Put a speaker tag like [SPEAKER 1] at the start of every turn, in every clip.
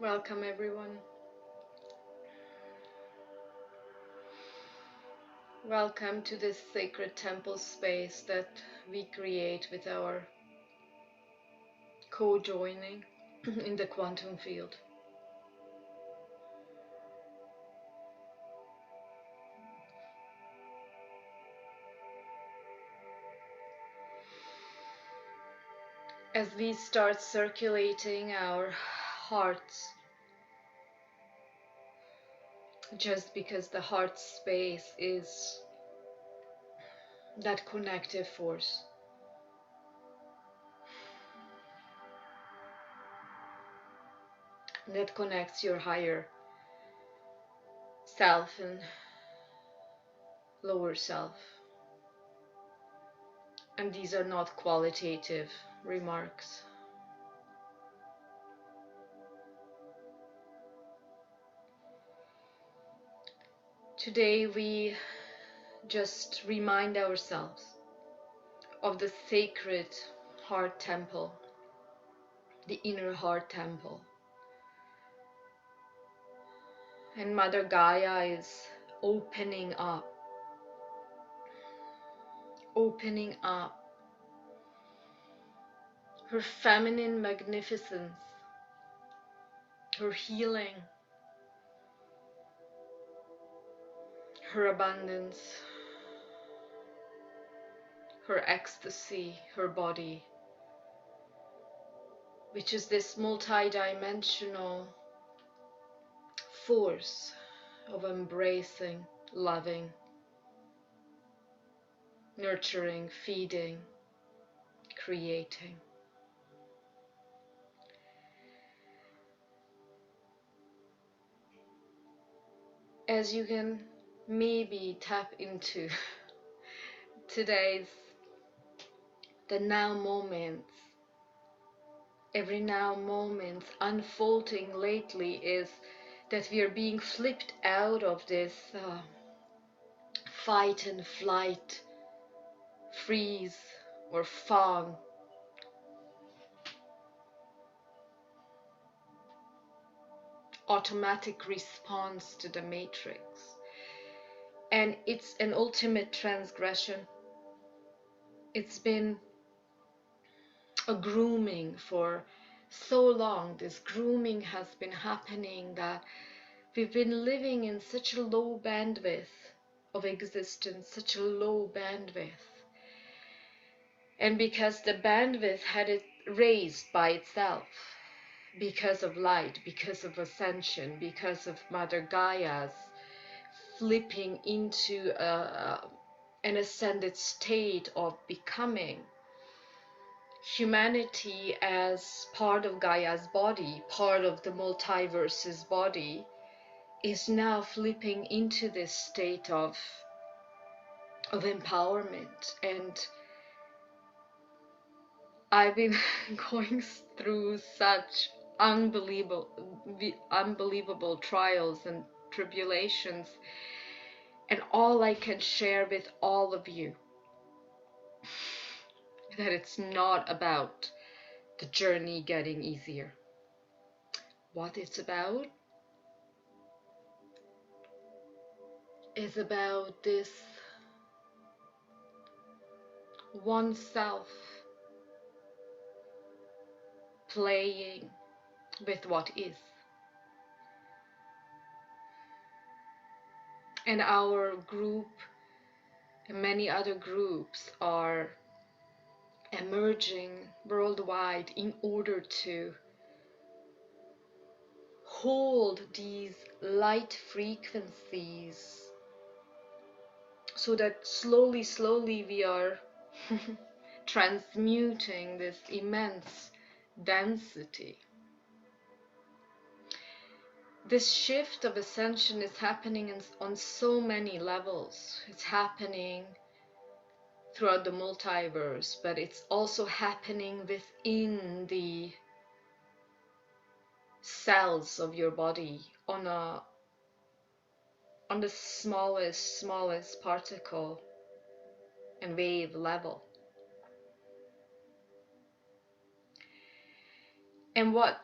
[SPEAKER 1] Welcome, everyone. Welcome to this sacred temple space that we create with our co-joining in the quantum field. As we start circulating our hearts, just because the heart space is that connective force, that connects your higher self and lower self. And these are not qualitative remarks. Today we just remind ourselves of the sacred heart temple, the inner heart temple. And Mother Gaia is opening up her feminine magnificence, her healing, her abundance, her ecstasy, her body, which is this multi-dimensional force of embracing, loving, nurturing, feeding, creating. As you can maybe tap into today's, the now moments, every now moment unfolding lately is that we are being flipped out of this fight and flight, freeze or fog, automatic response to the matrix. And it's an ultimate transgression. It's been a grooming for so long. This grooming has been happening that we've been living in such a low bandwidth of existence, such a low bandwidth. And because the bandwidth had it raised by itself, because of light, because of ascension, because of Mother Gaia's flipping into an ascended state of becoming, humanity as part of Gaia's body, part of the multiverse's body, is now flipping into this state of empowerment. And I've been going through such unbelievable trials and tribulations, and all I can share with all of you that it's not about the journey getting easier. What it's about is about this oneself playing with what is. And our group and many other groups are emerging worldwide in order to hold these light frequencies, so that slowly we are transmuting this immense density. This shift of ascension is happening on so many levels. It's happening throughout the multiverse, but it's also happening within the cells of your body on the smallest particle and wave level. And what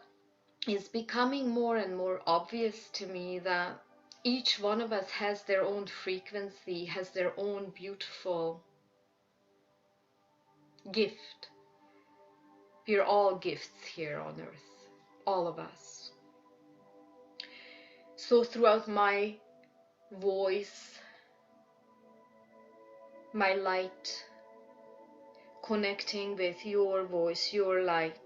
[SPEAKER 1] it's becoming more and more obvious to me that each one of us has their own frequency, has their own beautiful gift. We're all gifts here on earth, all of us. So throughout my voice, my light, connecting with your voice, your light,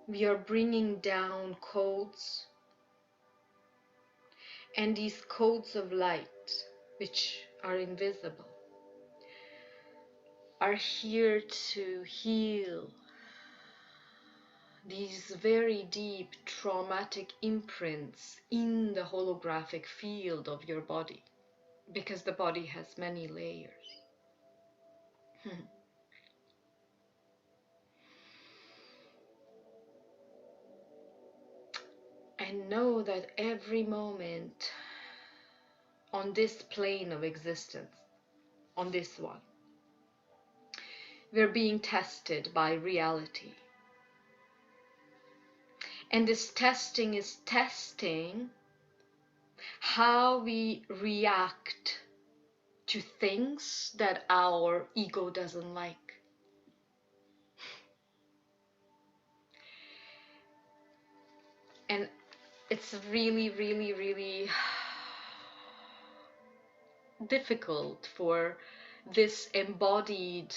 [SPEAKER 1] we are bringing down codes, and these codes of light, which are invisible, are here to heal these very deep traumatic imprints in the holographic field of your body, because the body has many layers. And know that every moment on this plane of existence, on this one, we're being tested by reality. And this testing is testing how we react to things that our ego doesn't like. And it's really, really, really difficult for this embodied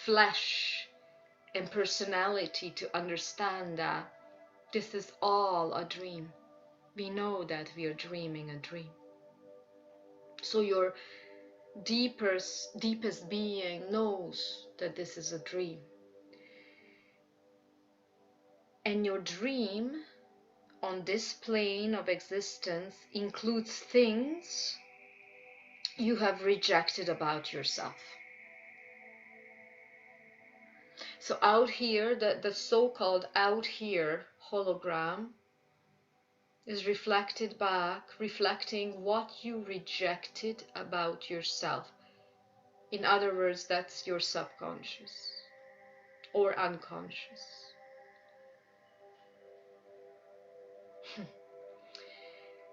[SPEAKER 1] flesh and personality to understand that this is all a dream. We know that we are dreaming a dream. So your deepest being knows that this is a dream. And your dream on this plane of existence includes things you have rejected about yourself. So out here, the so-called out here hologram is reflected back, reflecting what you rejected about yourself. In other words, that's your subconscious or unconscious.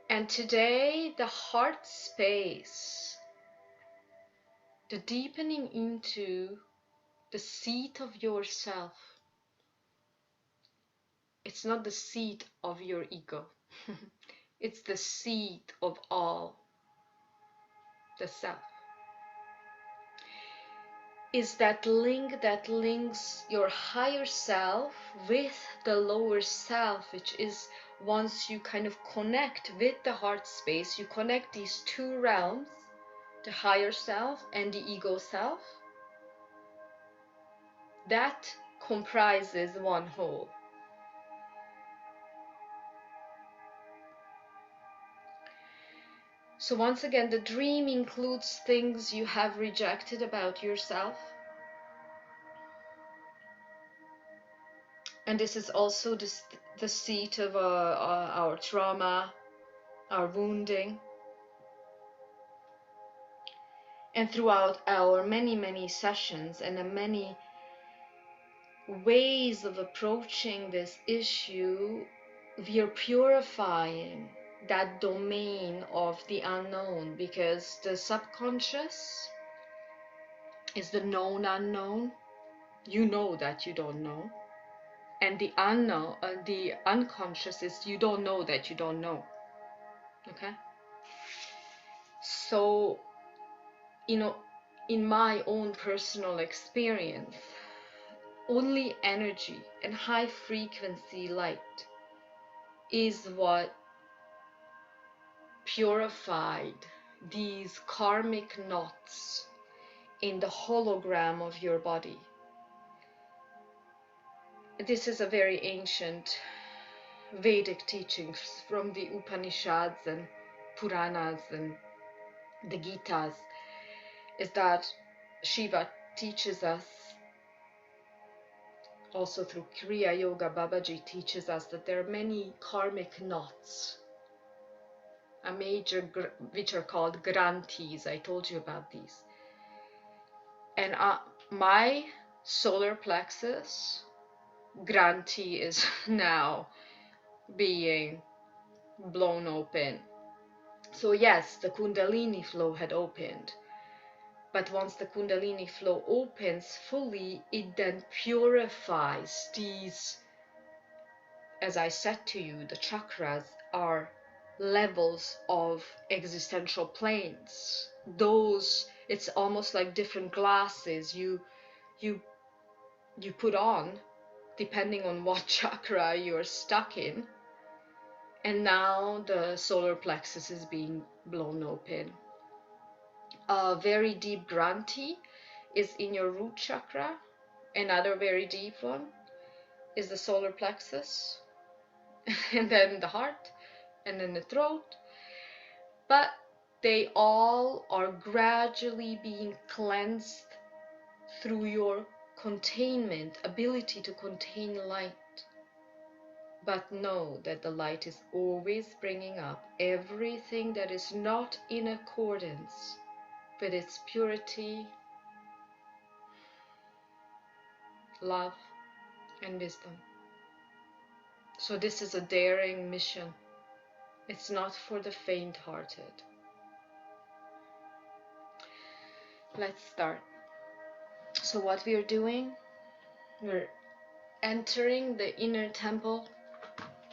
[SPEAKER 1] And today, the heart space, the deepening into the seat of yourself, it's not the seat of your ego. It's the seat of all, the self. Is that link that links your higher self with the lower self, which is once you kind of connect with the heart space, you connect these two realms, the higher self and the ego self, that comprises one whole. So once again, the dream includes things you have rejected about yourself. And this is also the seat of our trauma, our wounding. And throughout our many sessions and the many ways of approaching this issue, we are purifying that domain of the unknown, because the subconscious is the known unknown. You know that you don't know. And the unknown, the unconscious is you don't know that you don't know. Okay? So, you know, in my own personal experience, only energy and high frequency light is what purified these karmic knots in the hologram of your body. This is a very ancient Vedic teachings from the Upanishads and Puranas and the Gitas, is that Shiva teaches us, also through Kriya Yoga, Babaji teaches us that there are many karmic knots, a major, which are called granthis. I told you about these. And my solar plexus granthi is now being blown open. So yes, the Kundalini flow had opened, but once the Kundalini flow opens fully, it then purifies these. As I said to you, the chakras are levels of existential planes. Those, it's almost like different glasses you you you put on depending on what chakra you're stuck in. And now the solar plexus is being blown open. A very deep granthi is in your root chakra. Another very deep one is the solar plexus, and then the heart, and then the throat. But they all are gradually being cleansed through your containment, ability to contain light. But know that the light is always bringing up everything that is not in accordance with its purity, love, and wisdom. So this is a daring mission. It's not for the faint-hearted. Let's start. So what we are doing, we're entering the inner temple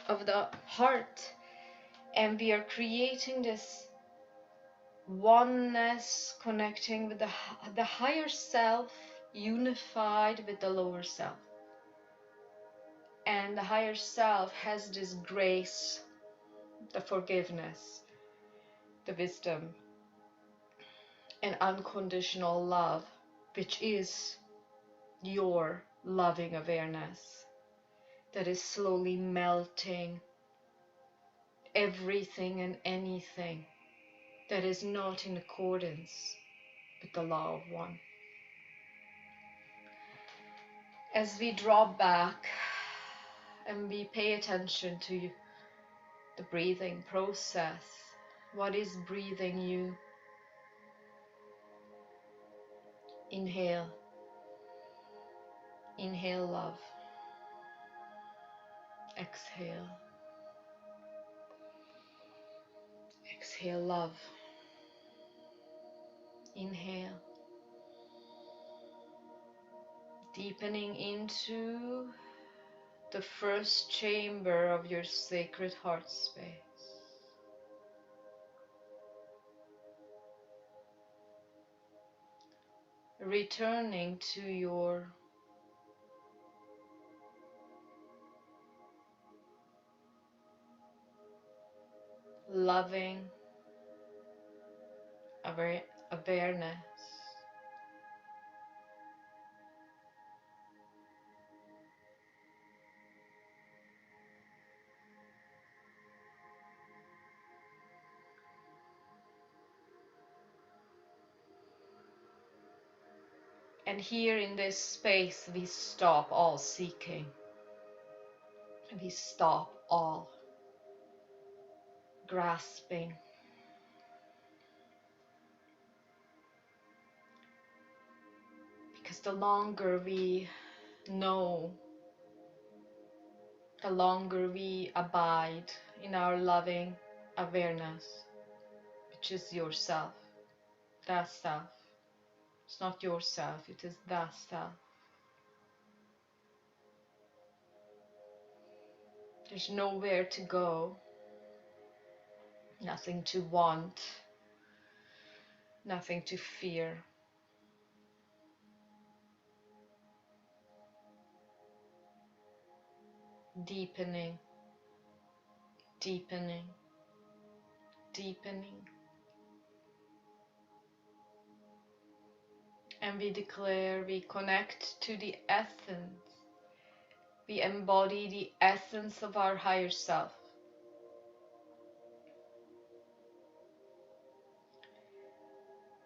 [SPEAKER 1] of the heart, and we are creating this oneness, connecting with the higher self, unified with the lower self. And the higher self has this grace, the forgiveness, the wisdom, and unconditional love, which is your loving awareness that is slowly melting everything and anything that is not in accordance with the law of one. As we draw back and we pay attention to the breathing process, what is breathing you? Inhale. Inhale love. Exhale. Exhale love. Inhale. Deepening into the first chamber of your sacred heart space. Returning to your loving awareness. And here in this space, we stop all seeking. We stop all grasping. Because the longer we know, the longer we abide in our loving awareness, which is yourself, that self. It's not yourself, it is that self. There's nowhere to go, nothing to want, nothing to fear. Deepening, deepening, deepening. And we declare, we connect to the essence. We embody the essence of our higher self.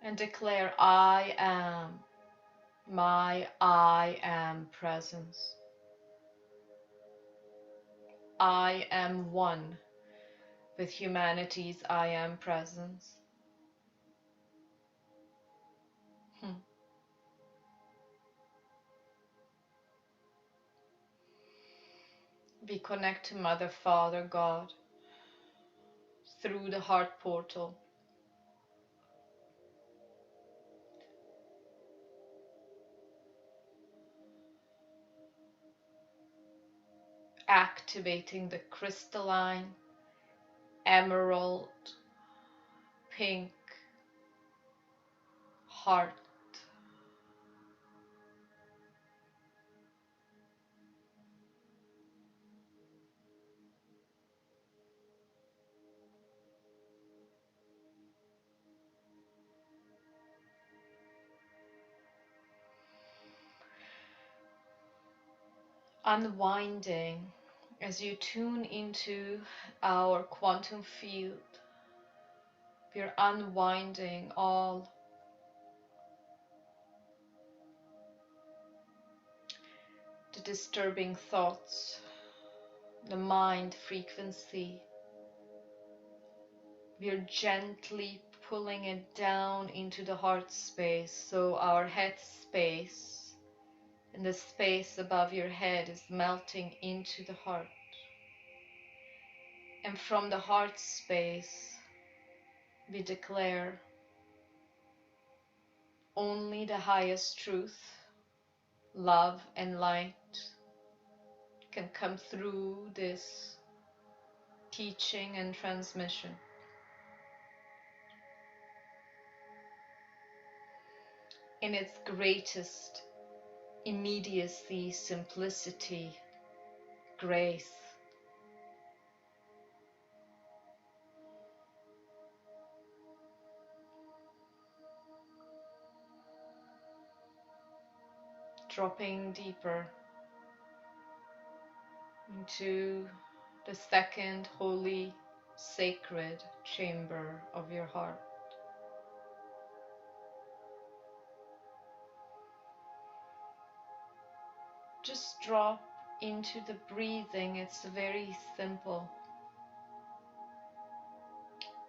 [SPEAKER 1] And declare, I am my I am presence. I am one with humanity's I am presence. We connect to Mother, Father, God through the heart portal. Activating the crystalline, emerald, pink heart. Unwinding as you tune into our quantum field. We're unwinding all the disturbing thoughts, the mind frequency. We're gently pulling it down into the heart space, so our head space and the space above your head is melting into the heart. And from the heart space, we declare only the highest truth, love and light can come through this teaching and transmission. In its greatest immediacy, simplicity, grace. Dropping deeper into the second holy, sacred chamber of your heart. Just drop into the breathing. It's very simple.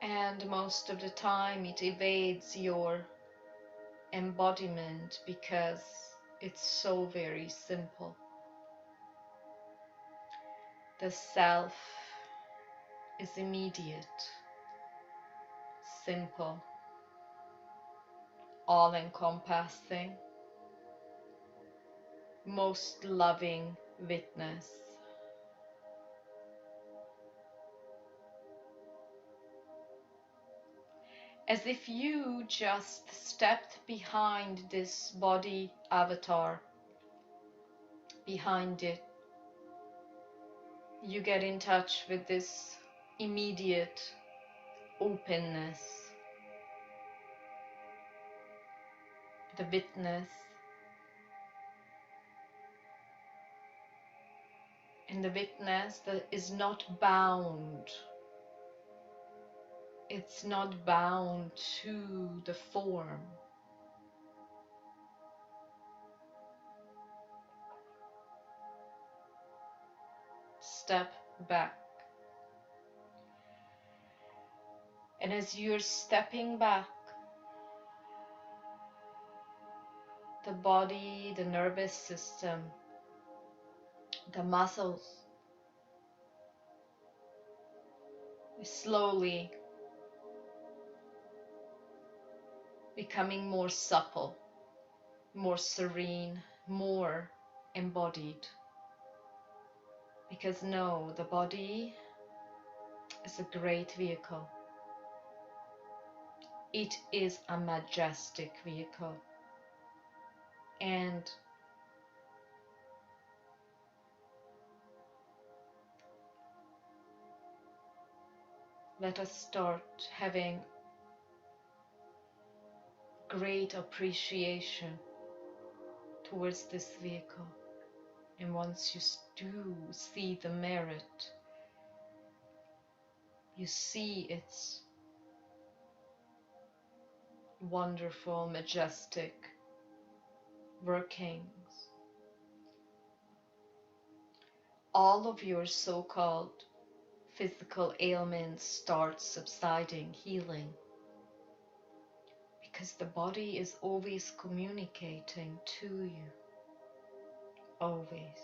[SPEAKER 1] And most of the time it evades your embodiment because it's so very simple. The self is immediate, simple, all-encompassing, most loving witness. As if you just stepped behind this body avatar, behind it, you get in touch with this immediate openness, the witness, and the witness that is not bound. It's not bound to the form. Step back. And as you're stepping back, the body, the nervous system, the muscles is slowly becoming more supple, more serene, more embodied. Because no, the body is a great vehicle. It is a majestic vehicle. And let us start having great appreciation towards this vehicle. And once you do see the merit, you see its wonderful, majestic workings, all of your so-called physical ailments start subsiding, healing, because the body is always communicating to you, always.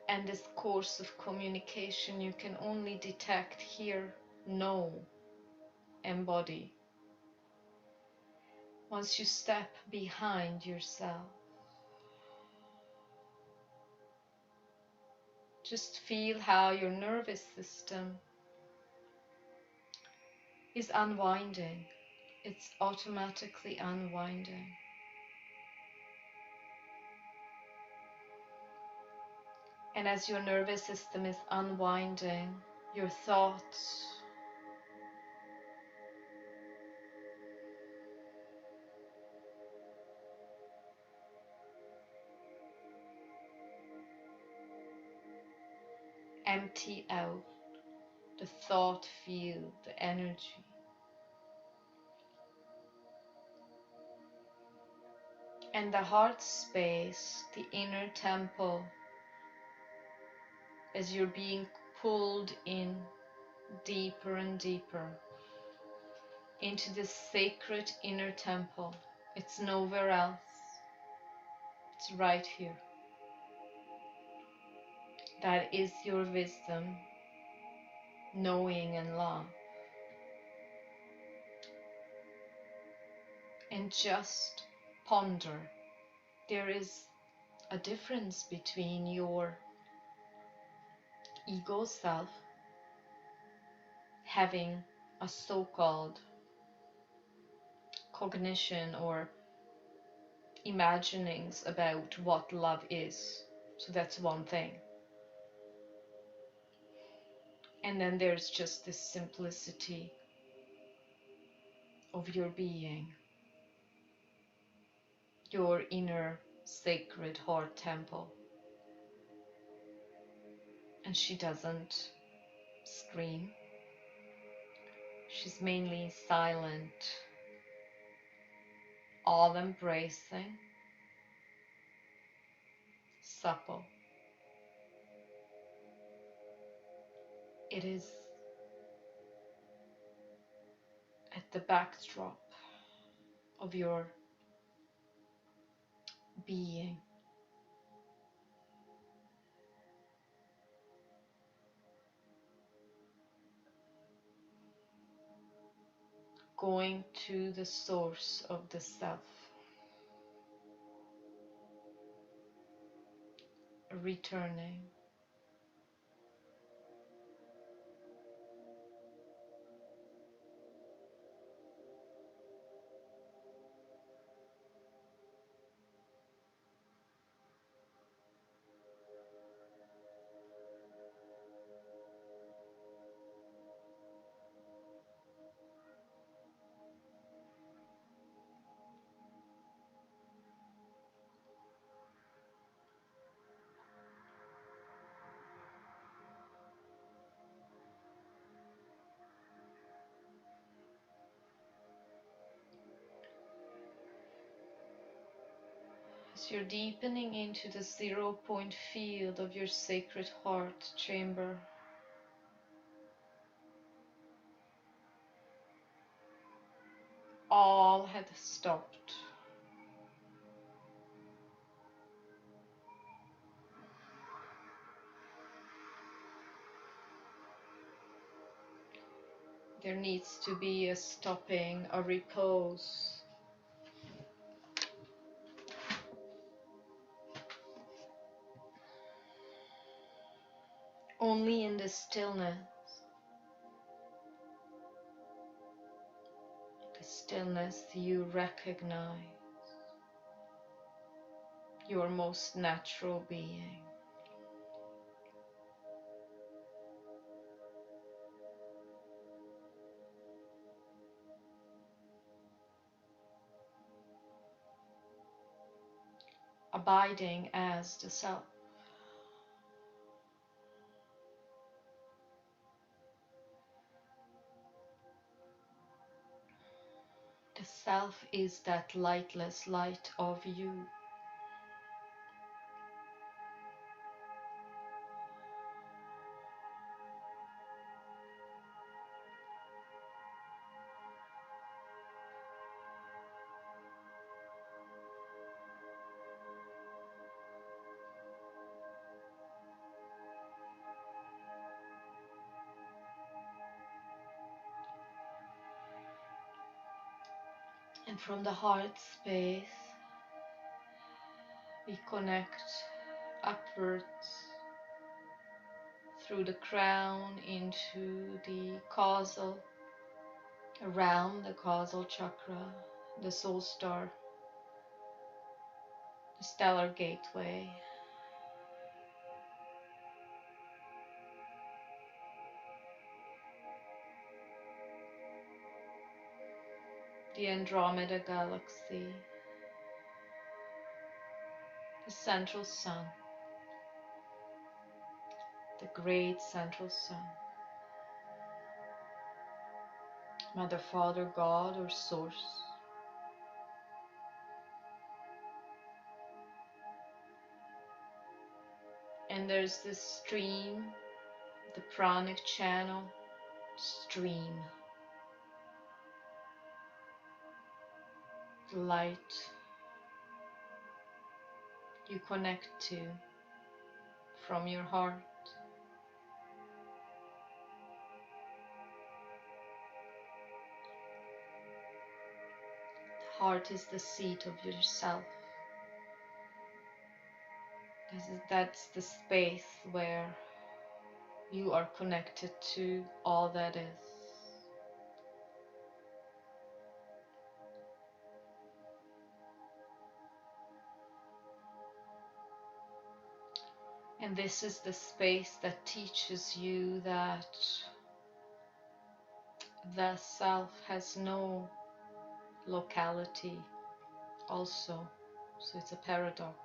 [SPEAKER 1] And this course of communication you can only detect, hear, know, embody once you step behind yourself. Just feel how your nervous system is unwinding. It's automatically unwinding. And as your nervous system is unwinding, your thoughts empty out the thought field, the energy. And the heart space, the inner temple, as you're being pulled in deeper and deeper into this sacred inner temple. It's nowhere else. It's right here. That is your wisdom, knowing and love. And just ponder. There is a difference between your ego self having a so-called cognition or imaginings about what love is. So that's one thing. And then there's just this simplicity of your being, your inner sacred heart temple. And she doesn't scream. She's mainly silent, all-embracing, supple. It is at the backdrop of your being. Going to the source of the self. Returning. As you're deepening into the 0-point field of your sacred heart chamber, all had stopped. There needs to be a stopping, a repose. Only in the stillness you recognize your most natural being. Abiding as the self. The self is that lightless light of you. And from the heart space, we connect upwards through the crown into the causal, around the causal chakra, the soul star, the stellar gateway. The Andromeda galaxy, the central sun, the great central sun, Mother, Father, God, or Source. And there's this stream, the pranic channel stream, the light you connect to from your heart. The heart is the seat of yourself. That's the space where you are connected to all that is. And this is the space that teaches you that the self has no locality also. So it's a paradox.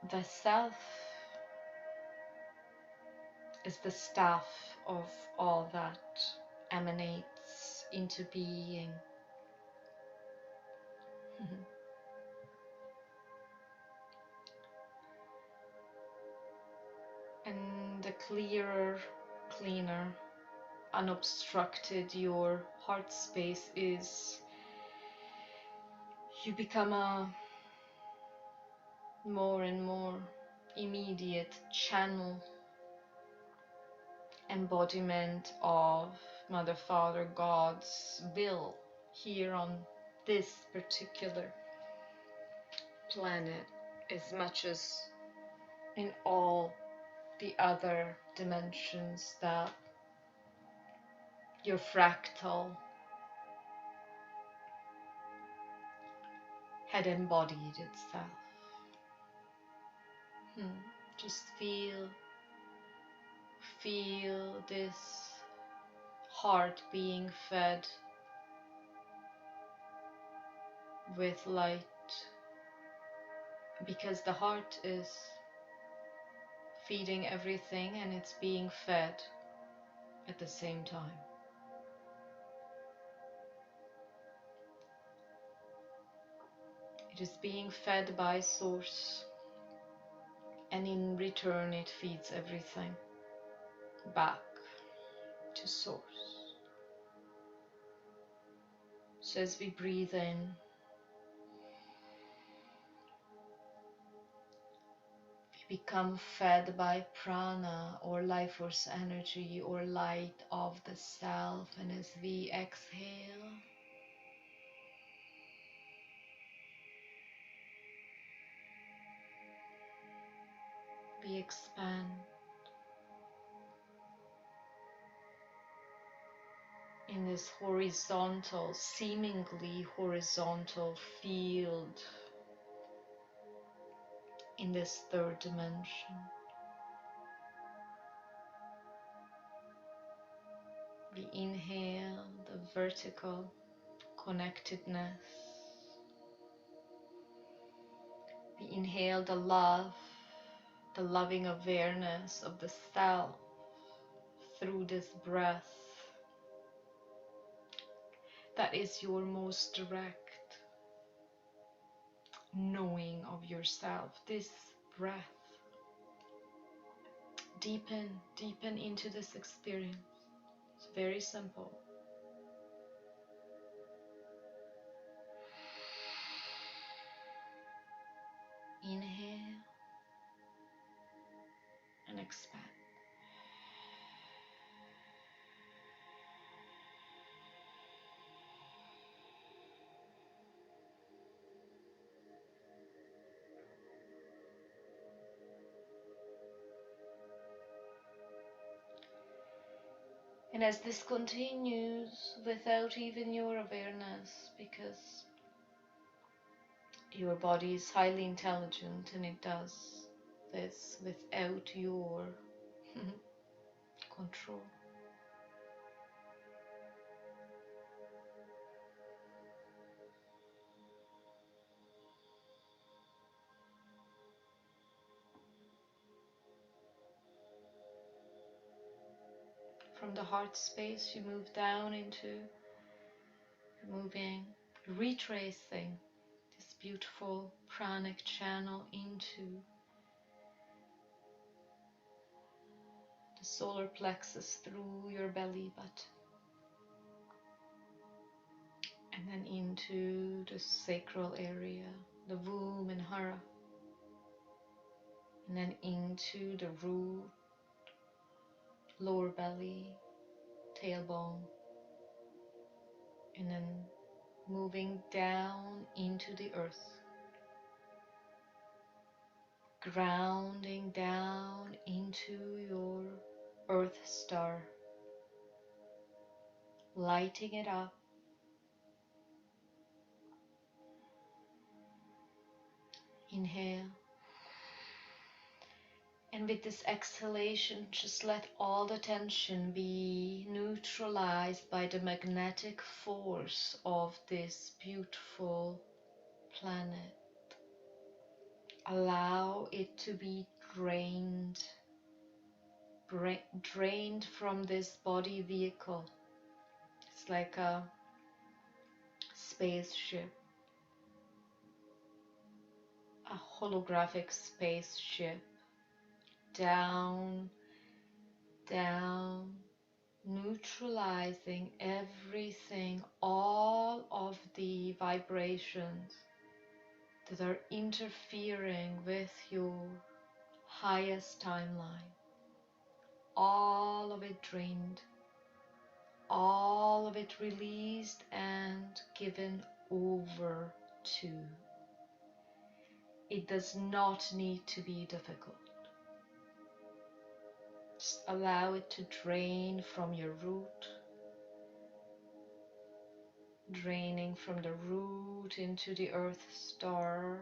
[SPEAKER 1] The self is the staff of all that emanates into being. And the clearer, cleaner, unobstructed your heart space is, you become a more and more immediate channel, embodiment of Mother, Father, God's will here on this particular planet, as much as in all the other dimensions that your fractal had embodied itself. Just feel this heart being fed with light, because the heart is feeding everything and it's being fed at the same time. It is being fed by Source, and in return it feeds everything back to Source. So as we breathe in, we become fed by prana, or life force energy, or light of the self, and as we exhale, we expand in this horizontal, seemingly horizontal field, in this third dimension. We inhale the vertical connectedness. We inhale the love, the loving awareness of the self through this breath. That is your most direct knowing of yourself. This breath. Deepen into this experience. It's very simple. Inhale and expand. And as this continues without even your awareness, because your body is highly intelligent and it does this without your control. From the heart space, you move down into moving, retracing this beautiful pranic channel into the solar plexus through your belly button, and then into the sacral area, the womb and hara, and then into the root, lower belly, tailbone, and then moving down into the earth, grounding down into your earth star, lighting it up. Inhale. And with this exhalation, just let all the tension be neutralized by the magnetic force of this beautiful planet. Allow it to be drained, drained from this body vehicle. It's like a spaceship, a holographic spaceship. Down, down, neutralizing everything, all of the vibrations that are interfering with your highest timeline. All of it drained, all of it released and given over to. It does not need to be difficult. Just allow it to drain from your root, draining from the root into the earth star,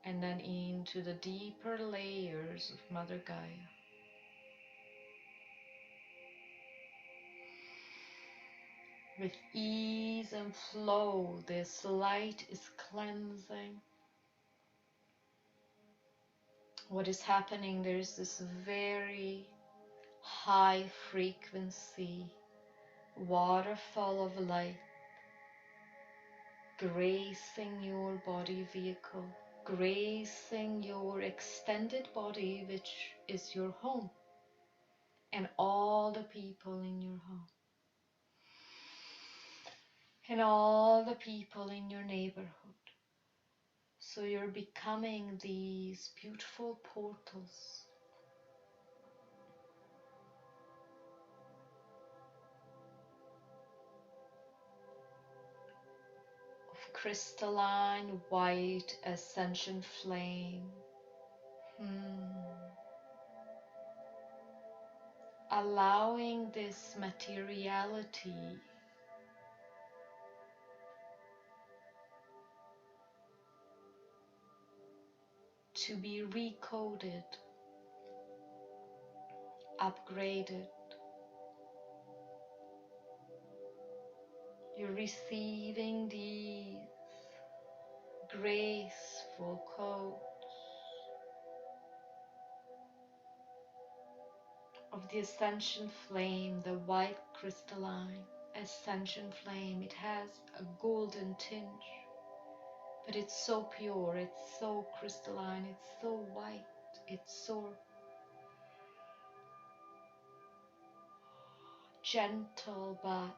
[SPEAKER 1] and then into the deeper layers of Mother Gaia. With ease and flow, this light is cleansing. What is happening, there's this very high frequency waterfall of light gracing your body vehicle, gracing your extended body, which is your home, and all the people in your home, and all the people in your neighborhood. So you're becoming these beautiful portals of crystalline white ascension flame. Allowing this materiality to be recoded, upgraded. You're receiving these graceful codes of the ascension flame, the white crystalline ascension flame. It has a golden tinge, but it's so pure, it's so crystalline, it's so white, it's so gentle but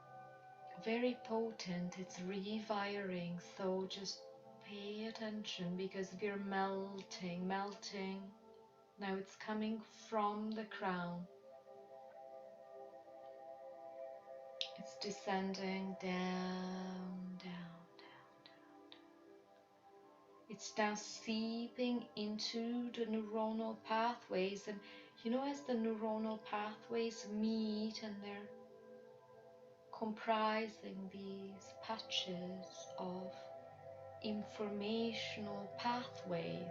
[SPEAKER 1] very potent. It's rewiring, so just pay attention, because we're melting. Now it's coming from the crown. It's descending down, down, down, down, down. It's now seeping into the neuronal pathways, and you know, as the neuronal pathways meet and they're comprising these patches of informational pathways.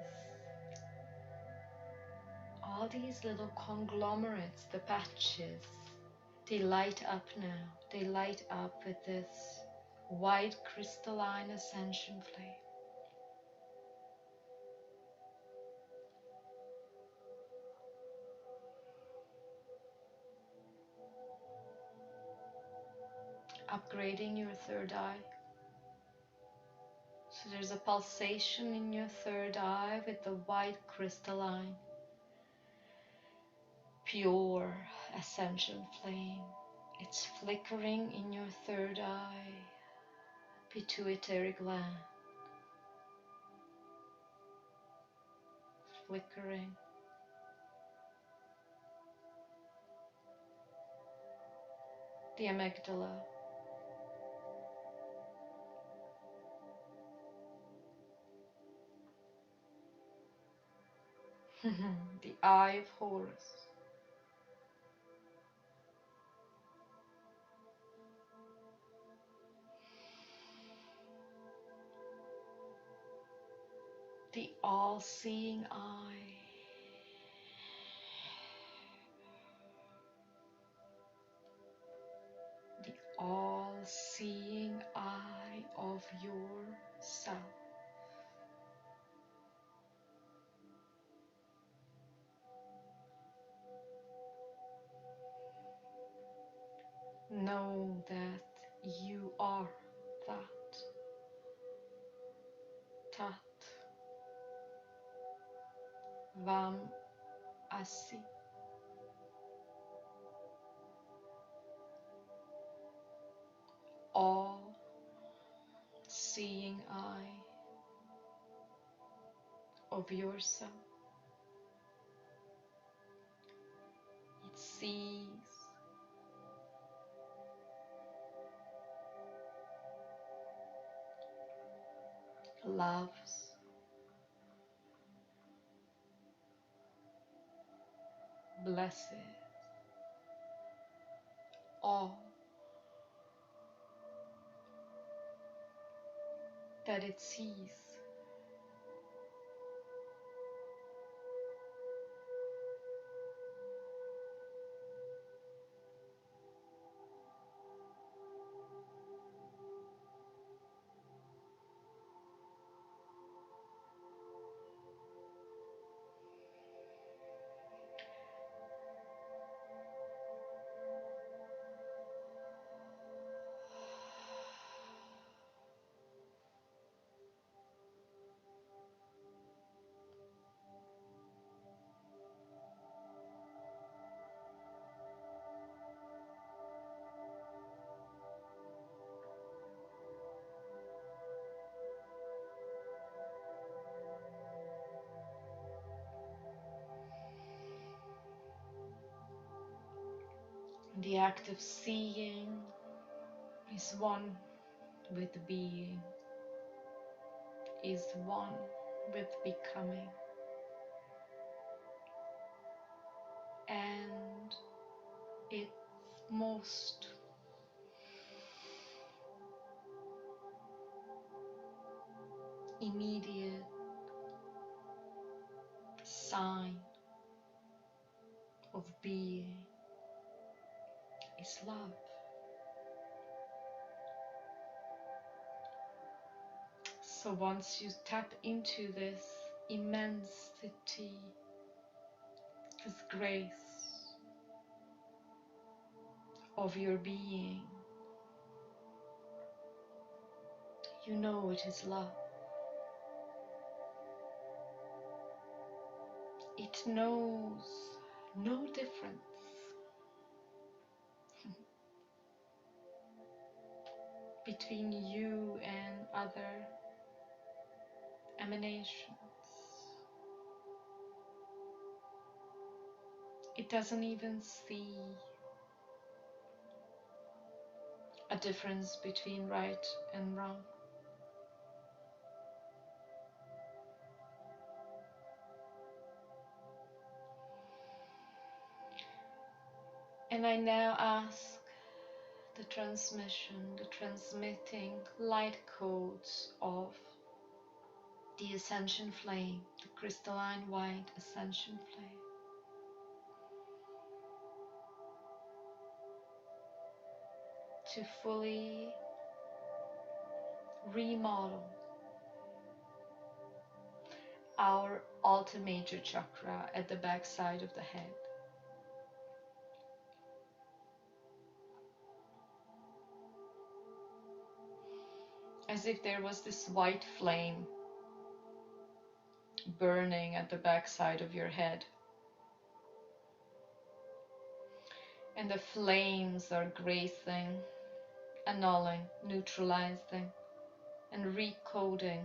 [SPEAKER 1] All these little conglomerates, the patches, they light up now. They light up with this white crystalline ascension flame. Upgrading your third eye. So there's a pulsation in your third eye with the white crystalline, pure ascension flame. It's flickering in your third eye, pituitary gland. Flickering. The amygdala. The eye of Horus. The all-seeing eye. The all-seeing eye of yourself. Know that you are that. Tat. Vam Asi. All seeing eye of yourself. It sees, loves, blesses all that it sees. The act of seeing is one with being, is one with becoming, and its most immediate sign of being is love. So once you tap into this immensity, this grace of your being, you know it is love. It knows no difference between you and other emanations. It doesn't even see a difference between right and wrong. And I now ask the transmission, the transmitting light codes of the ascension flame, the crystalline white ascension flame. To fully remodel our altar major chakra at the back side of the head. As if there was this white flame burning at the back side of your head. And the flames are gracing, annulling, neutralizing, and recoding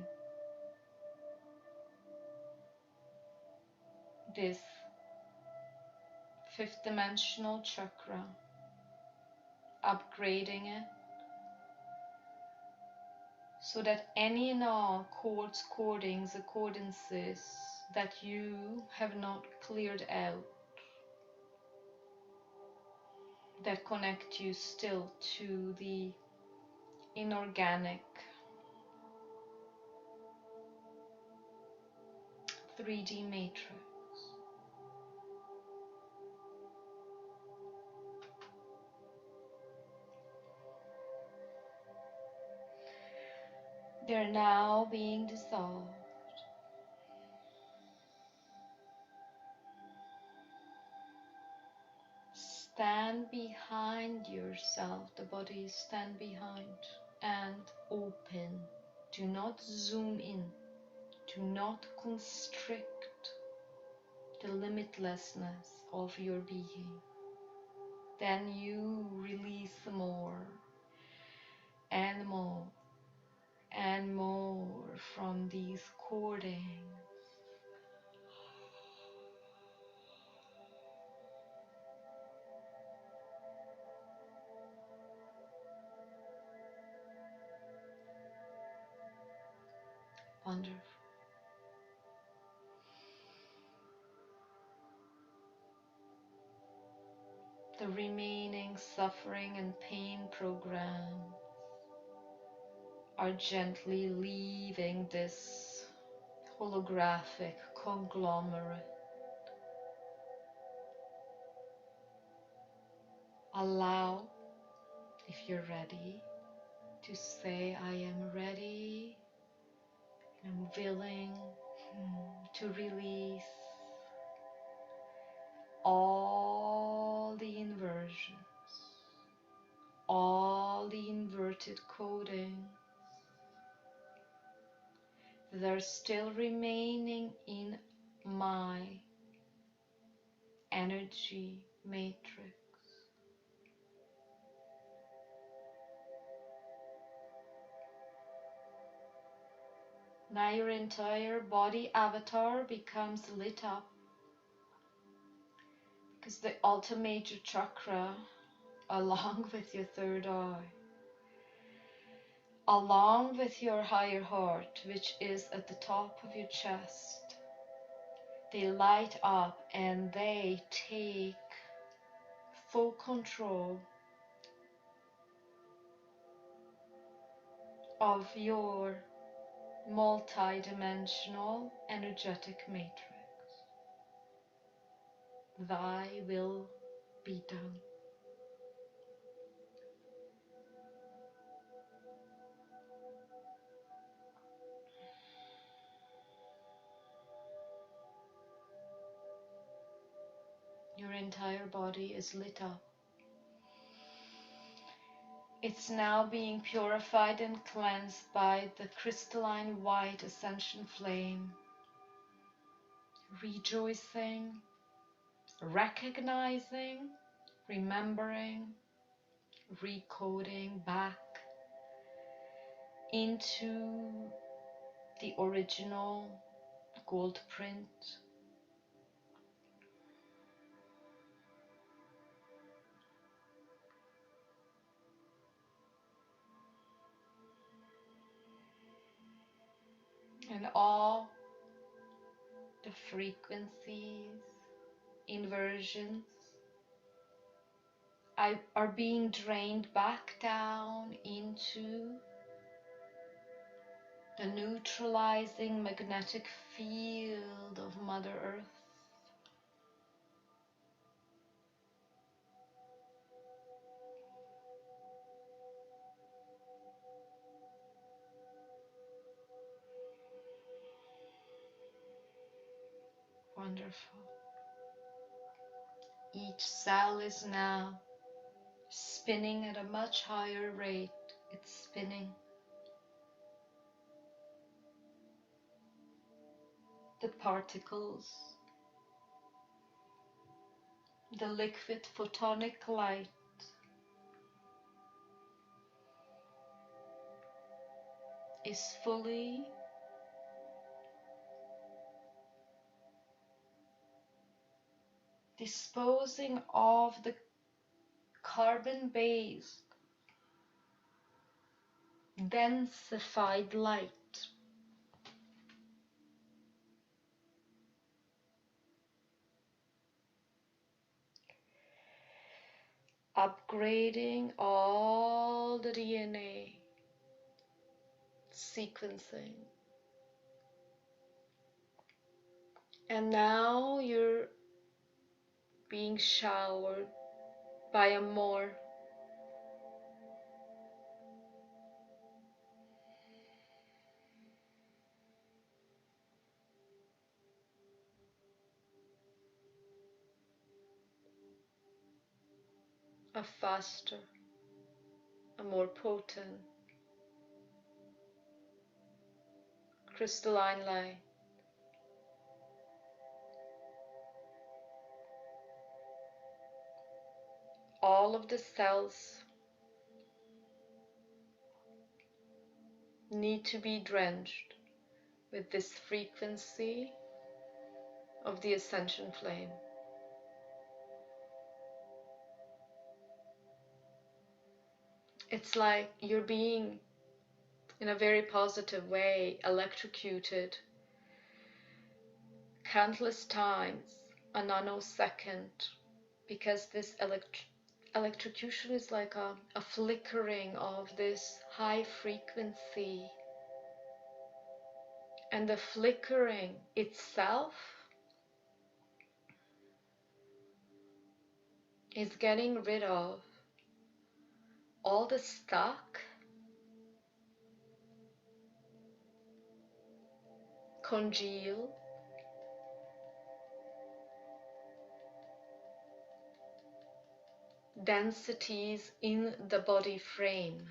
[SPEAKER 1] this fifth dimensional chakra, upgrading it so that any and all chords, chordings, accordances that you have not cleared out, that connect you still to the inorganic 3D matrix. They're now being dissolved. Stand behind yourself, the body stand behind and open. Do not zoom in. Do not constrict the limitlessness of your being. Then you release more and more and more from these cordings. Wonderful. The remaining suffering and pain programs are gently leaving this holographic conglomerate. Allow, if you're ready, to say, I am ready, I'm willing to release all the inversions, all the inverted coding that are still remaining in my energy matrix. Now your entire body avatar becomes lit up because the Alta Major Chakra, along with your third eye, along with your higher heart, which is at the top of your chest, they light up and they take full control of your multi-dimensional energetic matrix. Thy will be done. Your entire body is lit up. It's now being purified and cleansed by the crystalline white ascension flame, rejoicing, recognizing, remembering, recoding back into the original gold print. And all the frequencies, inversions, are being drained back down into the neutralizing magnetic field of Mother Earth. Wonderful. Each cell is now spinning at a much higher rate. It's spinning. The particles, the liquid photonic light is fully disposing of the carbon-based densified light, upgrading all the DNA sequencing. And now you're being showered by a faster, a more potent crystalline light. All of the cells need to be drenched with this frequency of the ascension flame. It's like you're being, in a very positive way, electrocuted countless times, a nanosecond, because this electrocution is like a flickering of this high frequency. And the flickering itself is getting rid of all the stuck, congealed, densities in the body frame.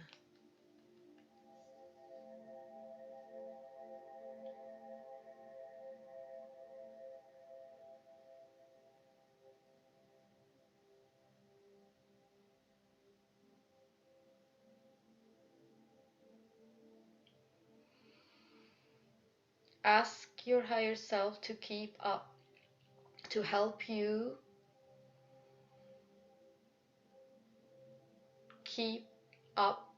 [SPEAKER 1] Ask your higher self to keep up, to help you keep up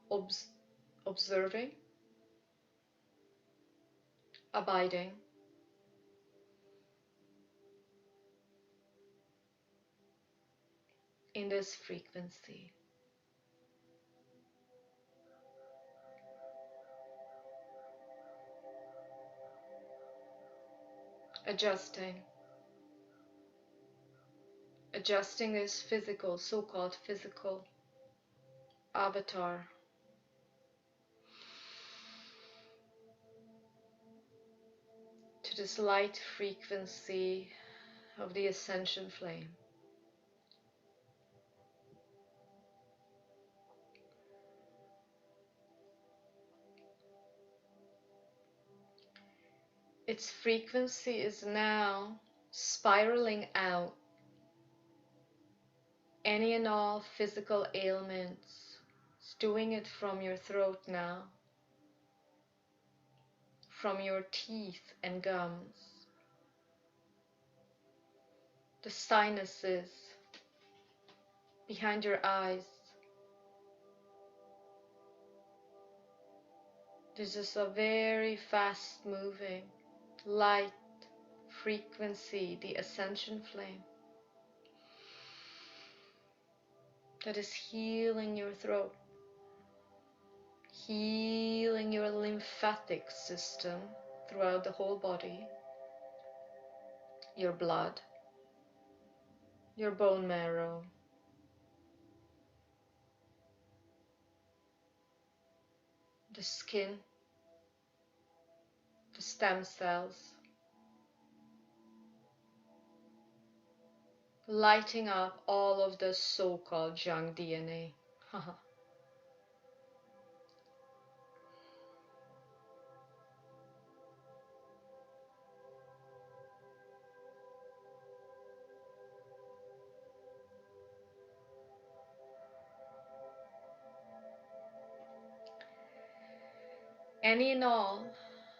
[SPEAKER 1] observing, abiding, in this frequency. Adjusting. Adjusting this physical, so-called physical avatar. To this light frequency of the ascension flame. Its frequency is now spiraling out any and all physical ailments. It's doing it from your throat now, from your teeth and gums, the sinuses, behind your eyes. This is a very fast moving light frequency, the ascension flame. that is healing your throat, healing your lymphatic system throughout the whole body, your blood, your bone marrow, the skin, the stem cells, lighting up all of the so-called junk DNA. Any and all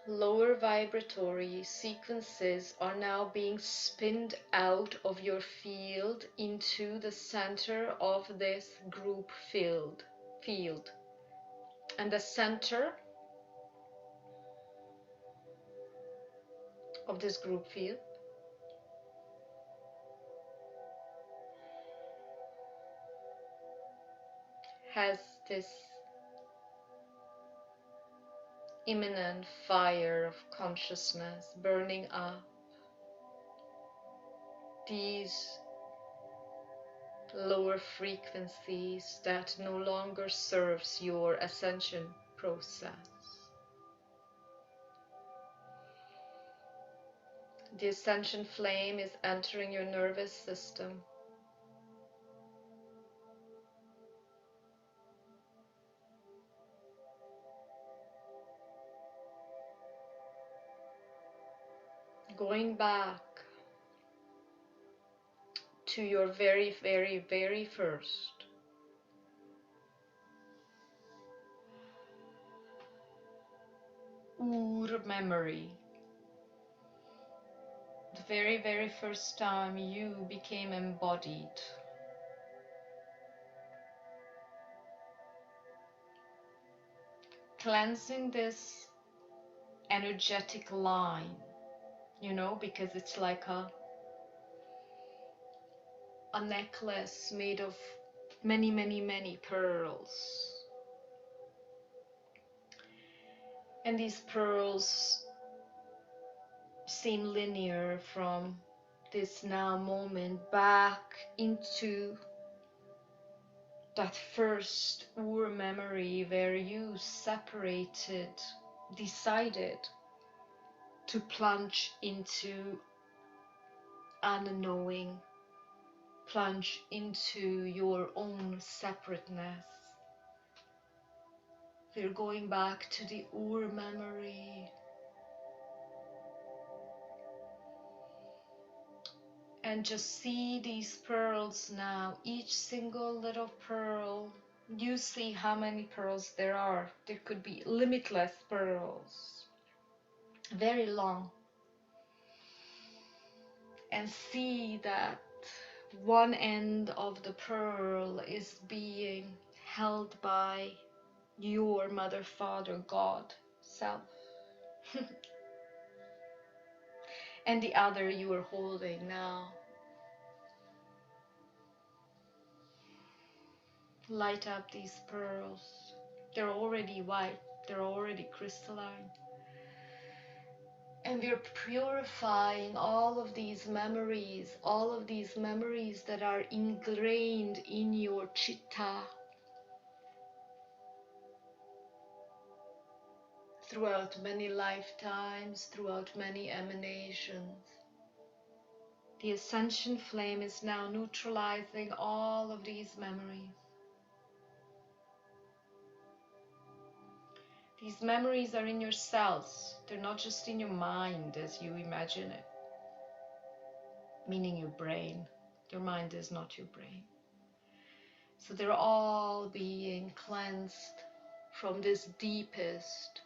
[SPEAKER 1] lower vibratory sequences are now being spinned out of your field into the center of this group field. And the center of this group field has this imminent fire of consciousness burning up. These lower frequencies that no longer serves your ascension process. The ascension flame is entering your nervous system. Going back to your very, very, very first memory. The very, very first time you became embodied. Cleansing this energetic line, you know, because it's like a necklace made of many, many, many pearls. And these pearls seem linear from this now moment back into that first memory where you separated, decided to plunge into unknowing, plunge into your own separateness. We're going back to the memory. And just see these pearls now, each single little pearl. You see how many pearls there are. There could be limitless pearls, very long. And see that one end of the pearl is being held by your mother, father, God, self. And the other you are holding now. Light up these pearls. They're already white, they're already crystalline. And we're purifying all of these memories that are ingrained in your chitta throughout many lifetimes, throughout many emanations. The ascension flame is now neutralizing all of these memories. These memories are in your cells. They're not just in your mind as you imagine it, meaning your brain. Your mind is not your brain. So they're all being cleansed from this deepest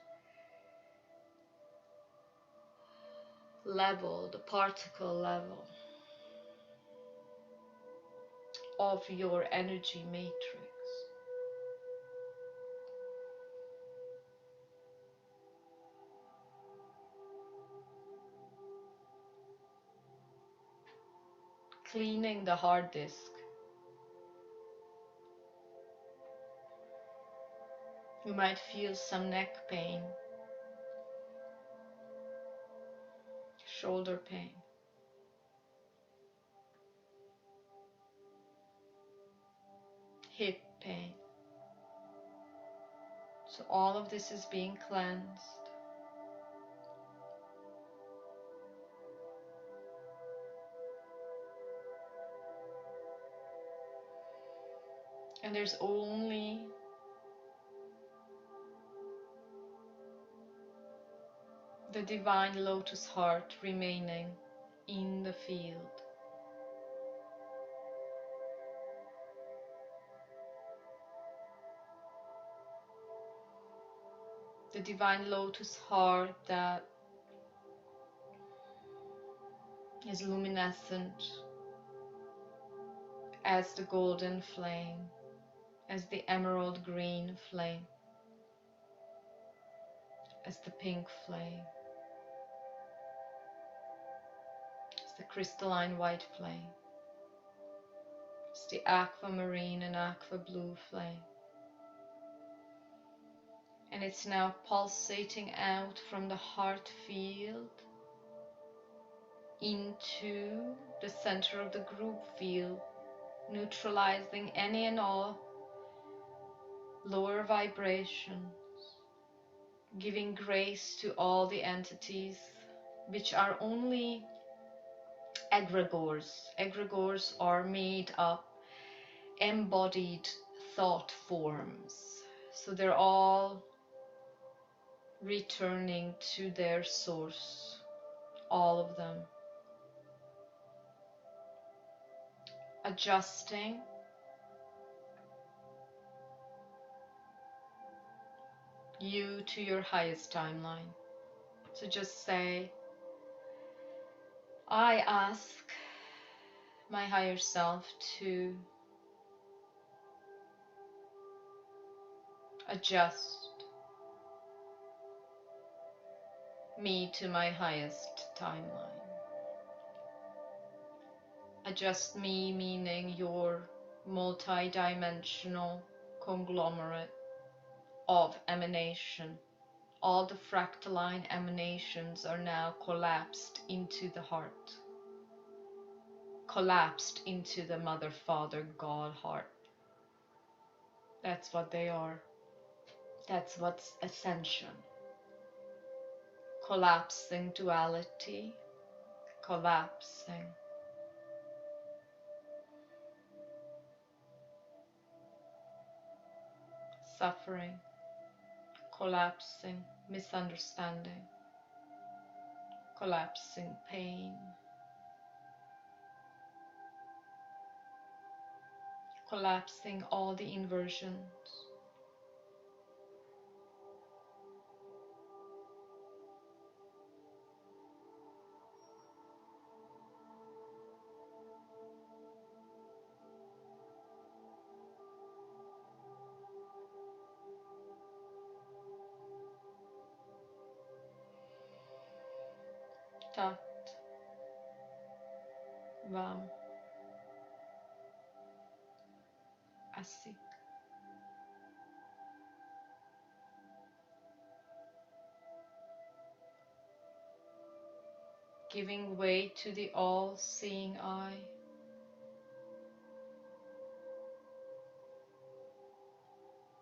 [SPEAKER 1] level, the particle level of your energy matrix. Cleaning the hard disk You might feel some neck pain, shoulder pain. Hip pain. So all of this is being cleansed. And there's only the divine lotus heart remaining in the field. The divine lotus heart that is luminescent as the golden flame, as the emerald green flame, as the pink flame, as the crystalline white flame, as the aquamarine and aqua blue flame. And it's now pulsating out from the heart field into the center of the group field, neutralizing any and all lower vibrations, giving grace to all the entities which are only egregores. Egregores are made up, embodied thought forms. So they're all returning to their source, all of them. Adjusting you to your highest timeline. So just say, I ask my higher self to adjust me to my highest timeline. Adjust me meaning your multi-dimensional conglomerate of emanation. All the fractaline emanations are now collapsed into the heart, collapsed into the Mother, Father, God heart. That's what they are. That's what's ascension. Collapsing duality, collapsing suffering, collapsing misunderstanding, collapsing pain, collapsing all the inversions. Tat, Vam, Asik. Giving way to the all-seeing eye.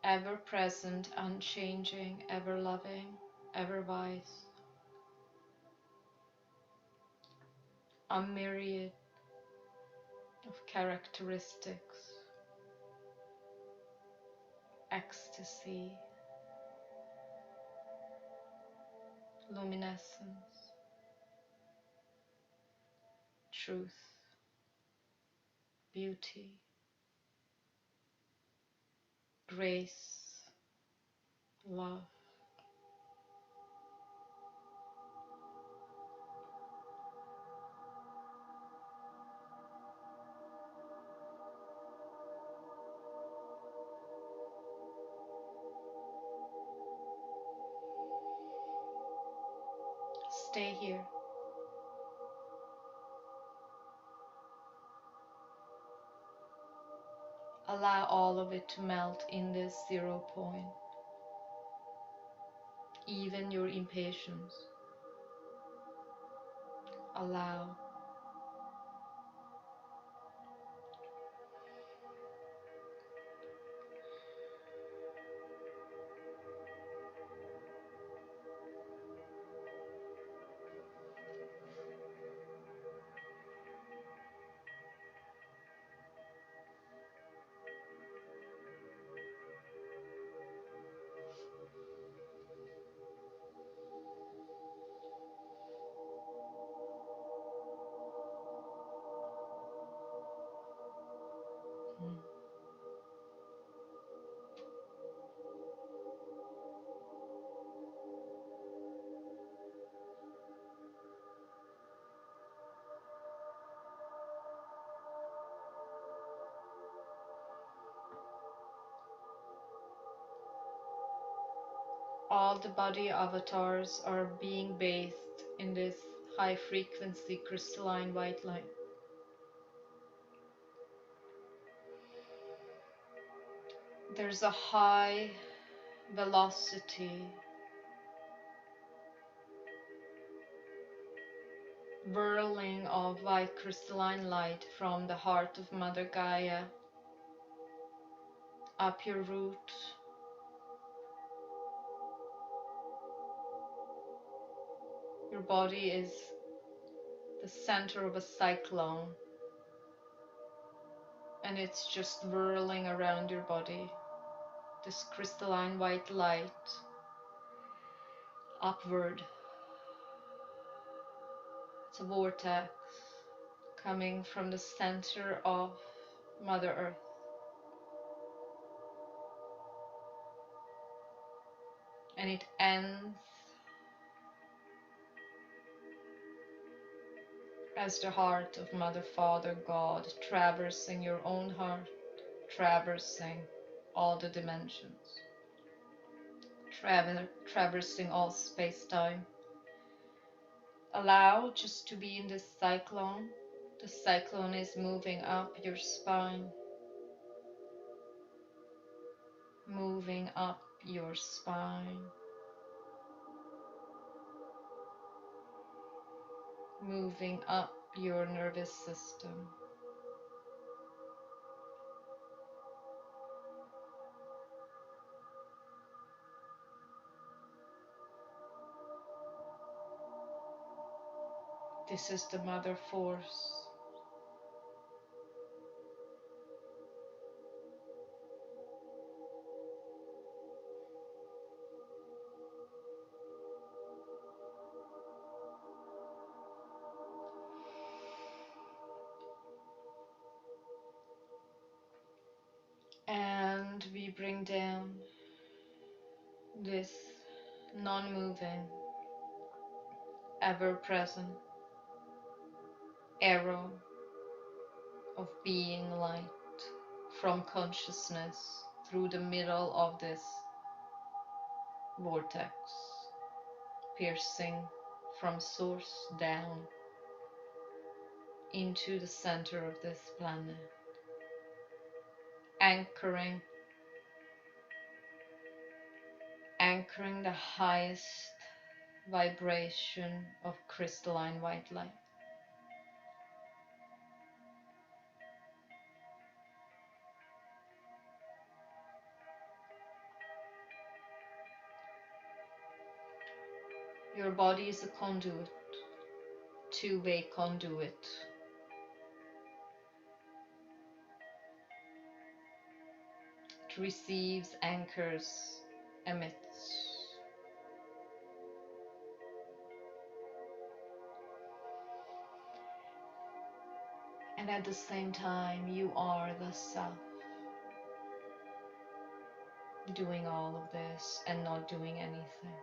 [SPEAKER 1] Ever present, unchanging, ever loving, ever wise. A myriad of characteristics, ecstasy, luminescence, truth, beauty, grace, love. Stay here. Allow all of it to melt in this 0 point. even your impatience. Allow. All the body avatars are being bathed in this high frequency crystalline white light. There's a high velocity whirling of white crystalline light from the heart of Mother Gaia up your root, your body is the center of a cyclone, and it's just whirling around your body. This crystalline white light upward. It's a vortex coming from the center of Mother Earth. And it ends as the heart of Mother, Father, God, traversing your own heart, traversing all the dimensions, traversing all space-time. Allow just to be in this cyclone. The cyclone is moving up your spine, moving up your spine, moving up your nervous system. This is the Mother Force. And we bring down this non-moving, ever-present arrow of being light from consciousness through the middle of this vortex, piercing from source down into the center of this planet, anchoring the highest vibration of crystalline white light. Your body is a conduit, two-way conduit. It receives, anchors, emits. And at the same time, you are the self, doing all of this and not doing anything.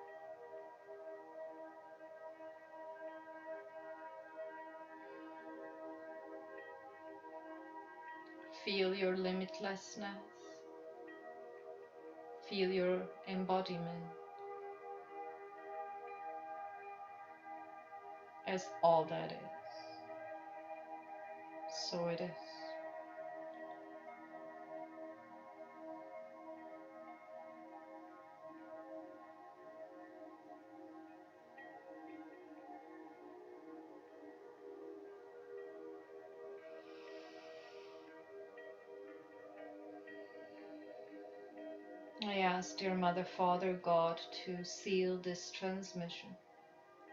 [SPEAKER 1] Feel your limitlessness. Feel your embodiment as all that is. So it is. I ask, dear Mother, Father, God, to seal this transmission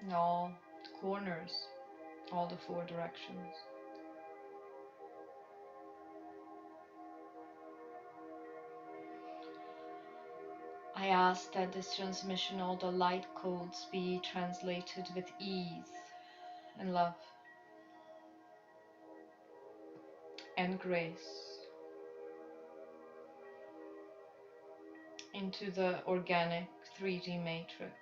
[SPEAKER 1] in all the corners, all the four directions. I ask that this transmission, all the light codes, be translated with ease and love and grace into the organic 3D matrix,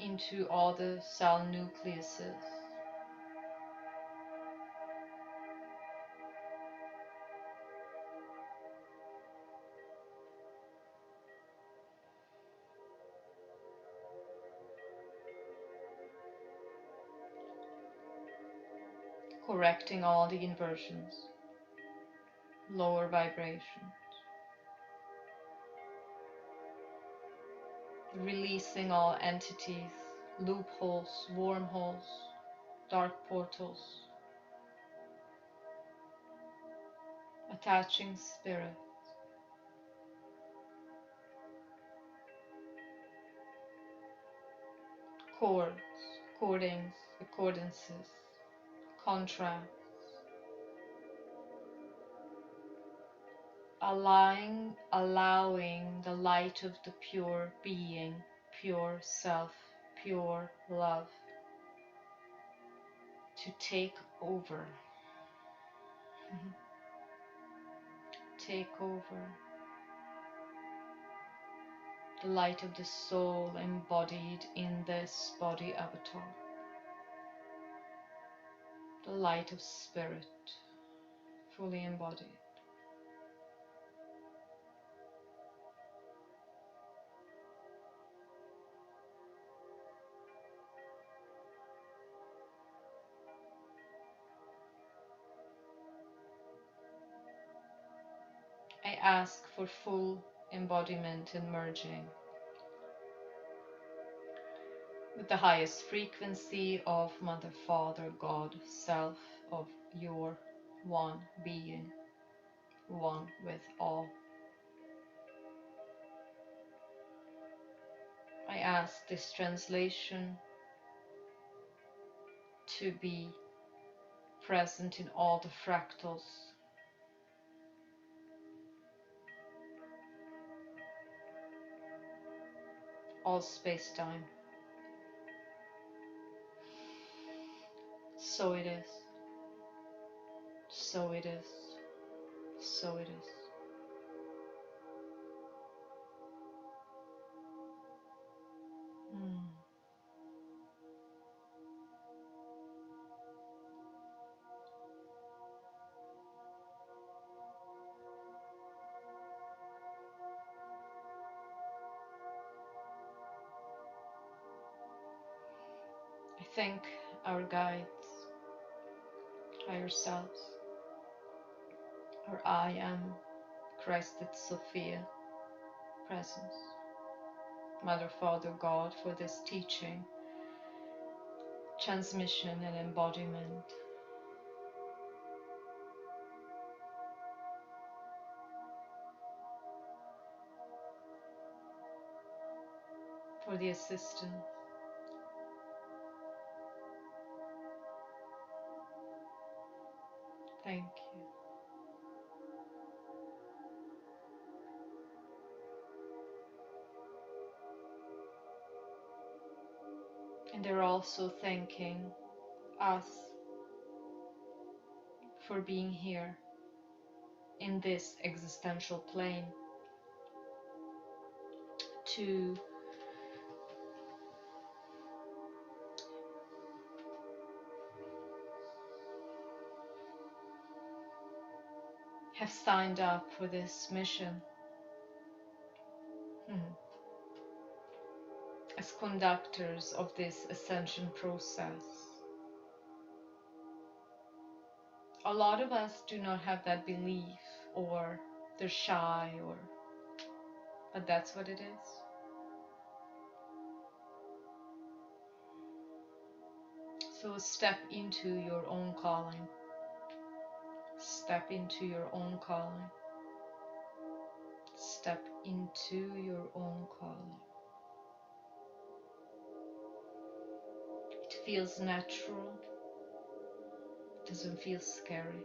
[SPEAKER 1] into all the cell nucleuses, correcting all the inversions, lower vibration, releasing all entities, loopholes, wormholes, dark portals, attaching spirit, chords, chordings, accordances, contracts, allowing the light of the pure being, pure self, pure love to take over. Take over. The light of the soul embodied in this body avatar. The light of spirit fully embodied. I ask for full embodiment and merging with the highest frequency of Mother, Father, God, Self, of your one being, one with all. I ask this translation to be present in all the fractals, all space-time. So it is. So it is. So it is. I thank our guides, higher selves, our I am Christed Sophia presence, Mother, Father, God, for this teaching, transmission and embodiment. For the assistance. Thank you. And they're also thanking us for being here in this existential plane to have signed up for this mission as conductors of this ascension process. A lot of us do not have that belief, or they're shy, but that's what it is. So step into your own calling. Step into your own calling. Step into your own calling. It feels natural. It doesn't feel scary.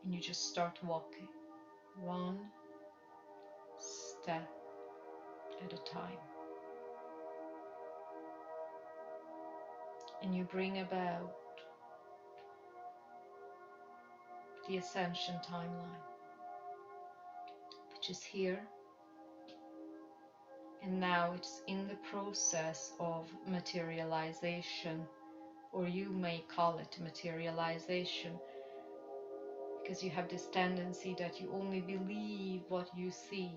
[SPEAKER 1] And you just start walking. One step at a time. And you bring about the ascension timeline, which is here. And now it's in the process of materialization, or you may call it materialization, because you have this tendency that you only believe what you see.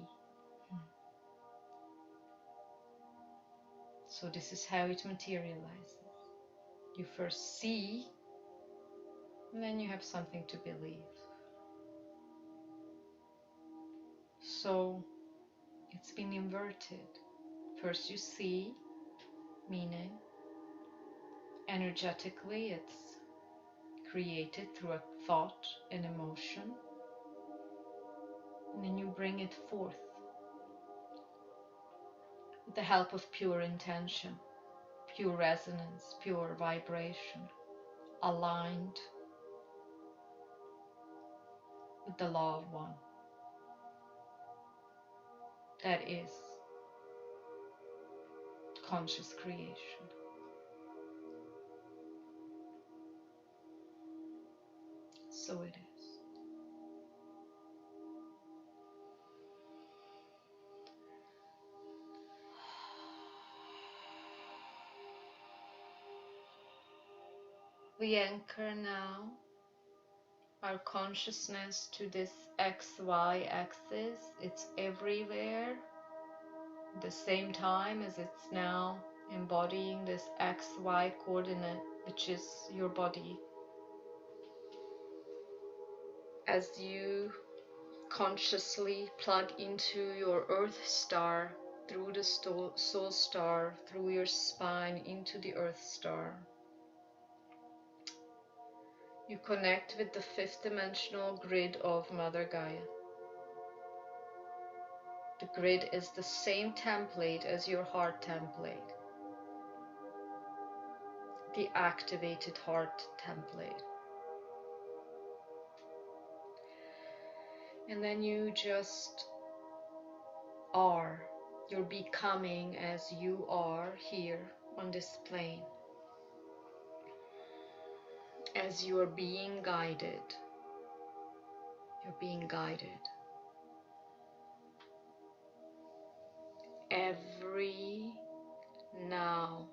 [SPEAKER 1] So this is how it materializes. You first see, and then you have something to believe. So it's been inverted. First you see, meaning energetically it's created through a thought and emotion, and then you bring it forth with the help of pure intention, pure resonance, pure vibration, aligned with the law of one. That is conscious creation. So it is. We anchor now our consciousness to this XY axis. It's everywhere at the same time as it's now embodying this XY coordinate, which is your body. As you consciously plug into your Earth star, through the soul star, through your spine, into the Earth star, you connect with the fifth dimensional grid of Mother Gaia. The grid is the same template as your heart template, the activated heart template. And then you just are. You're becoming as you are here on this plane. As you are being guided, you're being guided. Every now